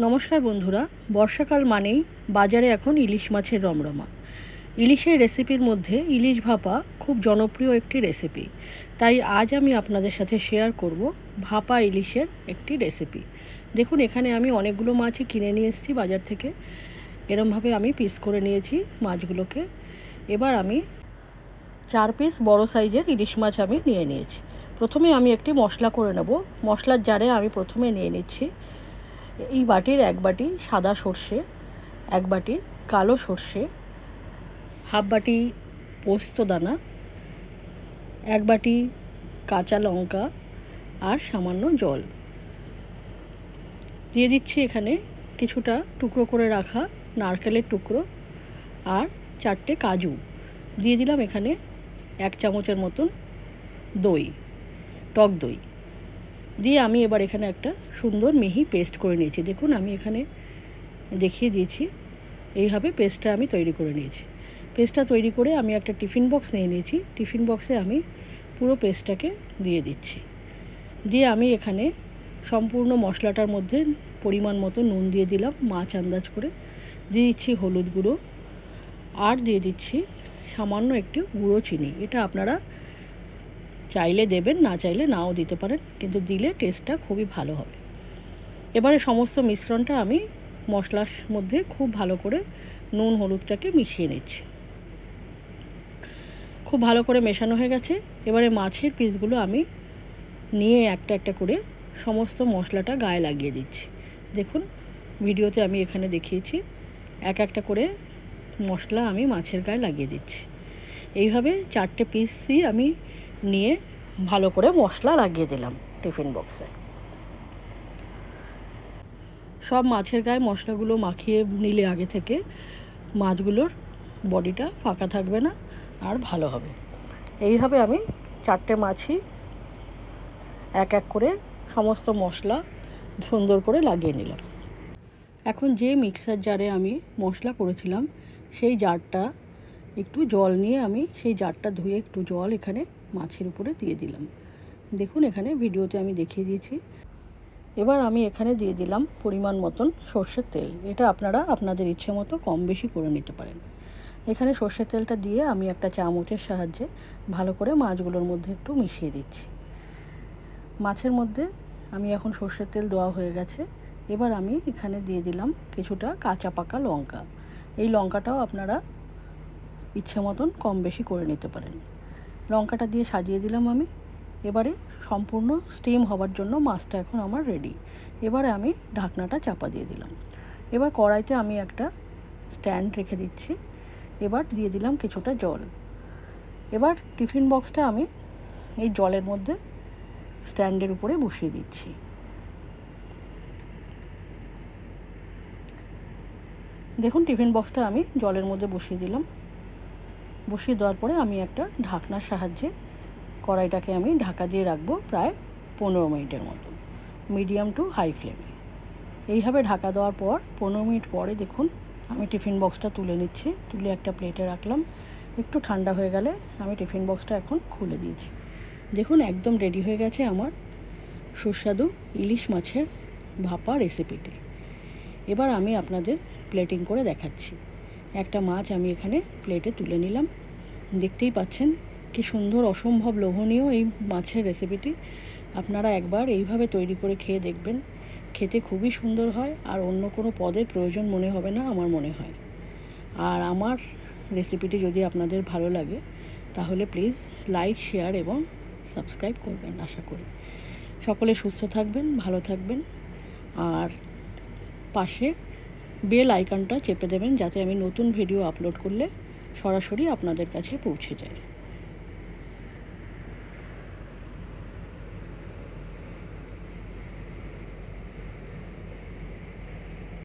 নমস্কার বন্ধুরা, বর্ষাকাল মানেই বাজারে এখন ইলিশ মাছের রমরমা। ইলিশের রেসিপির মধ্যে ইলিশ ভাপা খুব জনপ্রিয় একটি রেসিপি। তাই আজ আমি আপনাদের সাথে শেয়ার করব ভাপা ইলিশের একটি রেসিপি। দেখুন, এখানে আমি অনেকগুলো মাছই কিনে নিয়ে এসেছি বাজার থেকে। এরমভাবে আমি পিস করে নিয়েছি মাছগুলোকে। এবার আমি 4 পিস বড় সাইজের ইলিশ মাছ আমি নিয়ে নিয়েছি। প্রথমে আমি একটি মশলা করে নেব। মশলার জারে আমি প্রথমে নিয়ে নিচ্ছি এই বাটির 1 বাটি সাদা সর্ষে, 1 বাটি কালো সর্ষে, হাফ বাটি পোস্ত দানা, 1 বাটি কাঁচা লঙ্কা আর সামান্য জল দিয়ে দিচ্ছি। এখানে কিছুটা টুকরো করে রাখা নারকেলের টুকরো আর 4টে কাজু দিয়ে দিলাম। এখানে 1 চামচের মতন দই, টক দই দিয়ে আমি এবার এখানে একটা সুন্দর মিহি পেস্ট করে নিয়েছি। দেখুন, আমি এখানে দেখিয়ে দিয়েছি, এইভাবে পেস্টটা আমি তৈরি করে নিয়েছি। পেস্টটা তৈরি করে আমি একটা টিফিন বক্স নিয়ে নিয়েছি। টিফিন বক্সে আমি পুরো পেস্টটাকে দিয়ে দিচ্ছি। দিয়ে আমি এখানে সম্পূর্ণ মশলাটার মধ্যে পরিমাণ মতো নুন দিয়ে দিলাম, মাছ আন্দাজ করে দিয়ে দিচ্ছি হলুদ গুঁড়ো আর দিয়ে দিচ্ছি সামান্য একটু গুঁড়ো চিনি। এটা আপনারা চাইলে দেবেন, না চাইলে নাও দিতে পারেন, কিন্তু দিলে টেস্টটা খুবই ভালো হবে। এবারে সমস্ত মিশ্রণটা আমি মশলার মধ্যে খুব ভালো করে নুন হলুদটাকে মিশিয়ে নিচ্ছি। খুব ভালো করে মেশানো হয়ে গেছে। এবারে মাছের পিসগুলো আমি নিয়ে একটা একটা করে সমস্ত মশলাটা গায়ে লাগিয়ে দিচ্ছি। দেখুন, ভিডিওতে আমি এখানে দেখিয়েছি, এক একটা করে মশলা আমি মাছের গায়ে লাগিয়ে দিচ্ছি। এইভাবে 4টে পিসই আমি নিয়ে ভালো করে মশলা লাগিয়ে দিলাম টিফিন বক্সে। সব মাছের গায়ে মশলাগুলো মাখিয়ে নিলে আগে থেকে মাছগুলোর বডিটা ফাঁকা থাকবে না আর ভালো হবে। এইভাবে আমি 4টে মাছই এক এক করে সমস্ত মশলা সুন্দর করে লাগিয়ে নিলাম। এখন যে মিক্সার জারে আমি মশলা করেছিলাম সেই জারটা একটু জল নিয়ে আমি সেই জারটা ধুয়ে একটু জল এখানে মাছের উপরে দিয়ে দিলাম। দেখুন, এখানে ভিডিওতে আমি দেখিয়ে দিয়েছি। এবার আমি এখানে দিয়ে দিলাম পরিমাণ মতন সর্ষের তেল। এটা আপনারা আপনাদের ইচ্ছে মতো কম বেশি করে নিতে পারেন। এখানে সর্ষের তেলটা দিয়ে আমি একটা চামচের সাহায্যে ভালো করে মাছগুলোর মধ্যে একটু মিশিয়ে দিচ্ছি। মাছের মধ্যে আমি এখন সর্ষের তেল দেওয়া হয়ে গেছে। এবার আমি এখানে দিয়ে দিলাম কিছুটা কাঁচা পাকা লঙ্কা। এই লঙ্কাটাও আপনারা ইচ্ছে মতন কম বেশি করে নিতে পারেন। লঙ্কাটা দিয়ে সাজিয়ে দিলাম আমি। এবারে সম্পূর্ণ স্টিম হওয়ার জন্য মাছটা এখন আমার রেডি। এবারে আমি ঢাকনাটা চাপা দিয়ে দিলাম। এবার কড়াইতে আমি একটা স্ট্যান্ড রেখে দিচ্ছি। এবার দিয়ে দিলাম কিছুটা জল। এবার টিফিন বক্সটা আমি এই জলের মধ্যে স্ট্যান্ডের উপরে বসিয়ে দিচ্ছি। দেখুন, টিফিন বক্সটা আমি জলের মধ্যে বসিয়ে দিলাম। বসিয়ে দেওয়ার পরে আমি একটা ঢাকনার সাহায্যে কড়াইটাকে আমি ঢাকা দিয়ে রাখবো প্রায় 15 মিনিটের মতো, মিডিয়াম টু হাই ফ্লেমে। এইভাবে ঢাকা দেওয়ার পর 15 মিনিট পরে দেখুন আমি টিফিন বক্সটা তুলে নিচ্ছি। তুলে একটা প্লেটে রাখলাম। একটু ঠান্ডা হয়ে গেলে আমি টিফিন বক্সটা এখন খুলে দিয়েছি। দেখুন, একদম রেডি হয়ে গেছে আমার সুস্বাদু ইলিশ মাছের ভাপা রেসিপিটি। এবার আমি আপনাদের প্লেটিং করে দেখাচ্ছি। একটা মাছ আমি এখানে প্লেটে তুলে নিলাম। দেখতেই পাচ্ছেন কি সুন্দর, অসম্ভব লোভনীয় এই মাছের রেসিপিটি। আপনারা একবার এইভাবে তৈরি করে খেয়ে দেখবেন। খেতে খুবই সুন্দর হয় আর অন্য কোনো পদের প্রয়োজন মনে হবে না আমার মনে হয়। আর আমার রেসিপিটি যদি আপনাদের ভালো লাগে তাহলে প্লিজ লাইক, শেয়ার এবং সাবস্ক্রাইব করবেন। আশা করি সকলে সুস্থ থাকবেন, ভালো থাকবেন আর পাশে বেল আইকনটা চেপে দেবেন যাতে আমি নতুন ভিডিও আপলোড করলে সরাসরি আপনাদের কাছে পৌঁছে যায়।